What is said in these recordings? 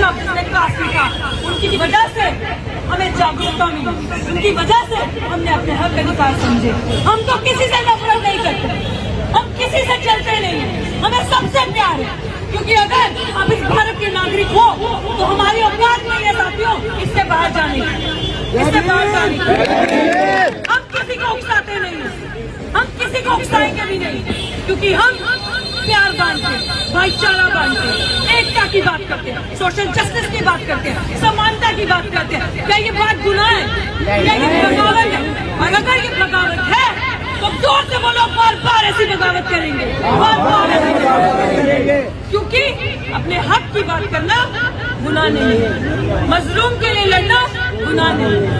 साहब जिसने कास्ट लिखा, उनकी वजह से हमें जागरूकता मिली, उनकी वजह से हमने अपने हक अधिकार समझे। हम तो किसी से नफरत नहीं करते, हम किसी से चलते नहीं, हमें सबसे प्यार है। क्योंकि अगर आप इस भारत के नागरिक हो तो हमारी औकात नहीं है साथियों इससे बाहर जाने की, इससे बाहर जाने की। हम किसी को उकसाते नहीं हैं, हम किसी को उकसाएंगे भी नहीं, क्योंकि हम प्यार बांटते, भाईचारा बांटते, एकता की बात करते हैं, सोशल जस्टिस की बात करते हैं, समानता की बात करते हैं। क्या ये बात गुनाह है? क्या ये बगावत है? और अगर ये बगावत है तो जोर से बोलो, बार बार ऐसी बगावत करेंगे, बार बार ऐसी बगावत करेंगे। क्योंकि अपने हक की बात करना गुनाह नहीं है, मजलूम के लिए लड़ना गुनाह नहीं है,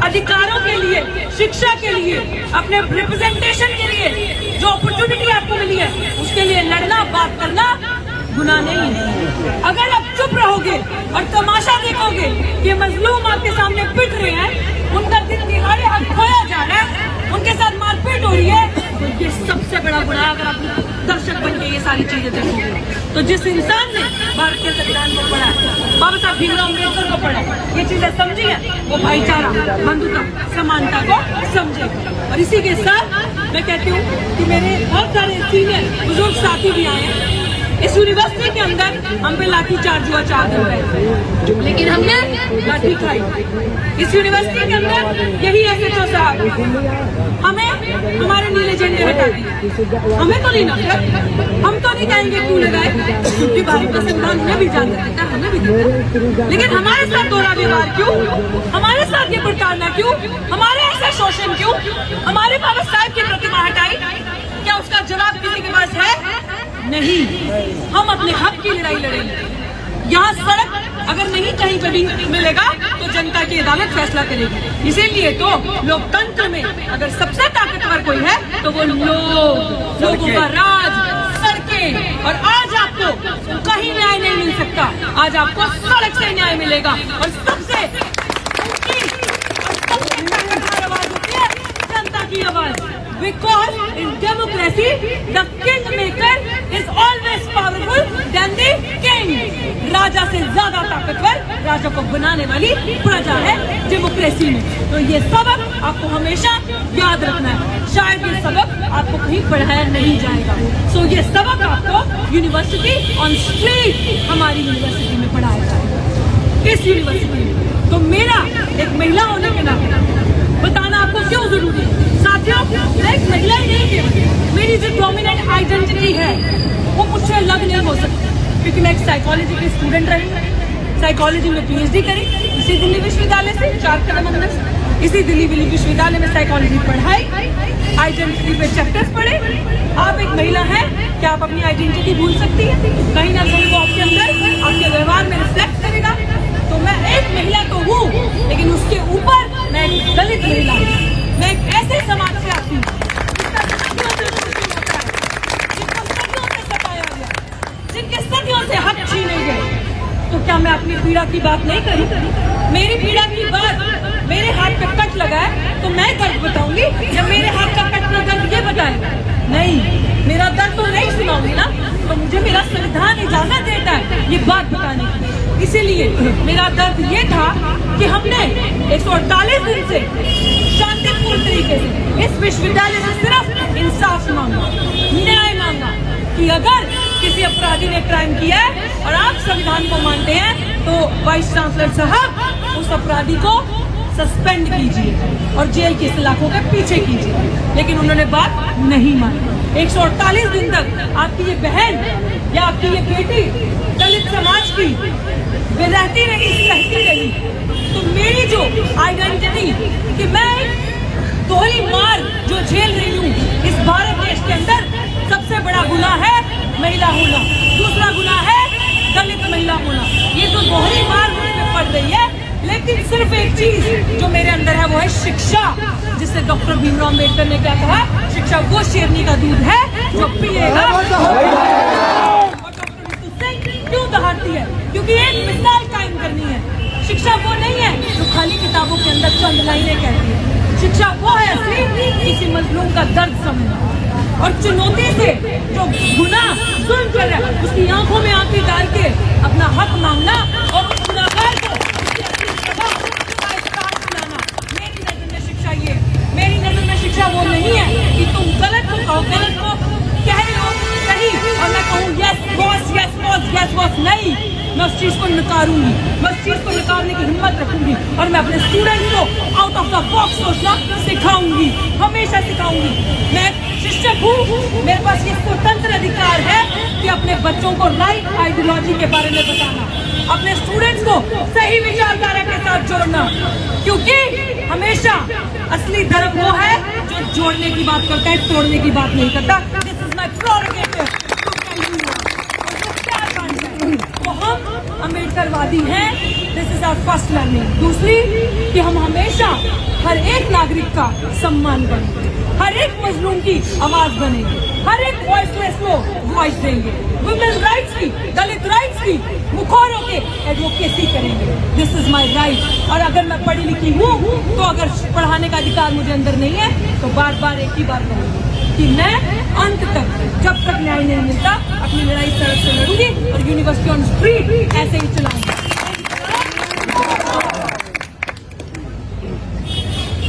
अधिकारों के लिए, शिक्षा के लिए, अपने रिप्रेजेंटेशन के लिए जो अपॉर्चुनिटी आपको मिली है उसके लिए लड़ना, बात करना गुनाह नहीं है। अगर आप चुप रहोगे और तमाशा देखोगे कि मजलूम आपके सामने पिट रहे हैं, उनका दिन दिहाड़े हक खोया जा रहा है, उनके साथ मारपीट हो रही है, तो ये सबसे बड़ा गुनाह है। अगर आप दर्शक बन के ये सारी चीजें देखोगे तो जिस इंसान ने भारतीय संविधान को पढ़ा, बाबा साहब भीमराव अम्बेडकर को पढ़ा, ये चीजें समझी है, वो भाईचारा, बंधुता, समानता को समझेगा। और इसी के साथ मैं कहती हूँ कि मेरे बहुत सारे सीनियर बुजुर्ग साथी भी आए हैं। इस यूनिवर्सिटी के अंदर हम पे लाठी चार्ज हुआ 4 दिन पहले, लेकिन हमने लाठी खाई। इस यूनिवर्सिटी के अंदर यही SHO साहब हमें हमारे नीले झंडे हटा दिए। हमें तो नहीं नफरत, हम तो नहीं कहेंगे क्यों लगाए, क्योंकि भारत का संविधान उन्हें भी जानता देता है, हमें भी देता है। लेकिन हमारे साथ दोहरा व्यवहार क्यों, हमारे साथ ये प्रताड़ना क्यों, हमारे ऐसा शोषण क्यों, हमारे बाबा साहब की प्रतिमा हटाई? क्या उसका जवाब किसी के पास है? नहीं। हम अपने हक की लड़ाई लड़ेंगे। यहाँ सड़क अगर नहीं कहीं पे भी मिलेगा तो जनता की अदालत फैसला करेगी। इसीलिए तो लोकतंत्र में अगर सबसे ताकतवर कोई है तो वो लोगों का राज, सड़कें। और आज आपको कहीं न्याय नहीं मिल सकता, आज आपको सड़क से न्याय मिलेगा। और सबसे ताकतवर आवाज होती है जनता की आवाज। Because in democracy, the kingmaker is always powerful than the king. राजा से ज्यादा ताकतवर राजा को बनाने वाली प्रजा है डेमोक्रेसी में। तो ये सबक आपको हमेशा याद रखना है। शायद ये सबक आपको कहीं पढ़ाया नहीं जाएगा। सो ये सबक आपको यूनिवर्सिटी ऑन स्ट्रीट, हमारी यूनिवर्सिटी में पढ़ाया जाएगा। इस यूनिवर्सिटी में तो मेरा एक महिला होने के नाते बताना आपको क्यों जरूरी है। साथियों, मैं एक महिला ही नहीं हूँ, मेरी जो डोमिनेंट आइडेंटिटी है वो मुझसे अलग नहीं हो सकती, क्योंकि मैं एक साइकोलॉजी की स्टूडेंट रही, साइकोलॉजी में PhD करी इसी दिल्ली विश्वविद्यालय से 4 कदम अंदर, इसी दिल्ली विश्वविद्यालय में साइकोलॉजी पढ़ाई, आइडेंटिटी पे चैप्टर्स पढ़े। आप एक महिला हैं, क्या आप अपनी आइडेंटिटी भूल सकती है? कहीं ना कहीं वो आपके अंदर, आपके व्यवहार में रिफ्लेक्ट करेगा। तो मैं एक महिला तो हूँ, लेकिन उसके ऊपर मैं एक दलित महिला हूँ। मैं एक ऐसे समाज से आती हूँ जिसका सदियों से शोषण होता है, जिनको सदियों से सताया गया, जिनके सदियों से हक छीने गए। तो क्या मैं अपनी पीड़ा की बात नहीं करूँ? मेरी पीड़ा की बात, मेरे हाथ पे कट लगा है तो मैं दर्द बताऊंगी, या मेरे हाथ का कटना दर्द ये बताएगा? नहीं, मेरा दर्द तो नहीं सुनाऊंगी ना। तो मुझे मेरा संविधान इजाजत देता है ये बात बताने की। इसीलिए मेरा दर्द ये था कि हमने 148 दिन से शांतिपूर्ण तरीके से इस विश्वविद्यालय से सिर्फ इंसाफ मांगा, न्याय मांगा कि अगर किसी अपराधी ने क्राइम किया है और आप संविधान को मानते हैं तो वाइस चांसलर साहब उस अपराधी को सस्पेंड कीजिए और जेल की सलाखों के पीछे कीजिए। लेकिन उन्होंने बात नहीं मानी। 148 दिन तक आपकी ये बहन या आपकी ये बेटी दलित समाज की रहती रही। तो मेरी जो आइडेंटिटी कि मैं दोहरी मार जो झेल रही हूँ इस भारत देश के अंदर, सबसे बड़ा गुनाह है महिला होना, दूसरा गुनाह है दलित महिला होना। ये तो दोहरी मार मुझ पे पड़ रही है। लेकिन सिर्फ एक चीज जो मेरे अंदर है वो है शिक्षा, जिससे डॉक्टर भीमराव अम्बेडकर ने क्या कहा, शिक्षा वो शेरनी का दूध है जो पिएगा। और डॉक्टर नीतू सिंह क्यों दहाड़ती है? क्योंकि एक मिसाल कायम करनी है। शिक्षा वो नहीं है जो खाली किताबों के अंदर चंद लाइनें कहती है। शिक्षा वो है असली किसी मजलूम का दर्द समझना और चुनौती से जो गुनाह जुल्म कर रहा है उसकी आंखों में आंखें डाल के अपना हक मांगना मैं उस चीज को नकारूंगी, मैं उस चीज को नकारने की हिम्मत रखूंगी और मैं अपने स्टूडेंट्स को आउट ऑफ द बॉक्स सोचना सिखाऊंगी, हमेशा सिखाऊंगी। मैं शिक्षक हूँ, मेरे पास ये स्वतंत्र अधिकार है कि अपने बच्चों को राइट आइडियोलॉजी के बारे में बताना, अपने स्टूडेंट्स को सही विचारधारा के साथ जोड़ना, क्योंकि हमेशा असली धर्म वो है जो जोड़ने की बात करता है, तोड़ने की बात नहीं करता। This is my prerogative to tell you. तो हम अम्बेडकरवादी हैं, this is our first learning. दूसरी कि हम हमेशा हर एक नागरिक का सम्मान करेंगे, हर एक मजलूम की आवाज बनेंगे, हर एक वॉइसलेस को वॉइस देंगे, वुमेन राइट्स की, दलित राइट्स की मुखौरों के एडवोकेसी करेंगे। This is my right. और अगर मैं पढ़ी लिखी हूँ तो अगर पढ़ाने का अधिकार मुझे अंदर नहीं है तो बार बार एक ही बात कहूँगी कि मैं अंत तक, जब तक न्याय नहीं मिलता, अपनी लड़ाई सड़क से लड़ूंगी और यूनिवर्सिटी ऑन स्ट्रीट ऐसे ही चलाऊंगी।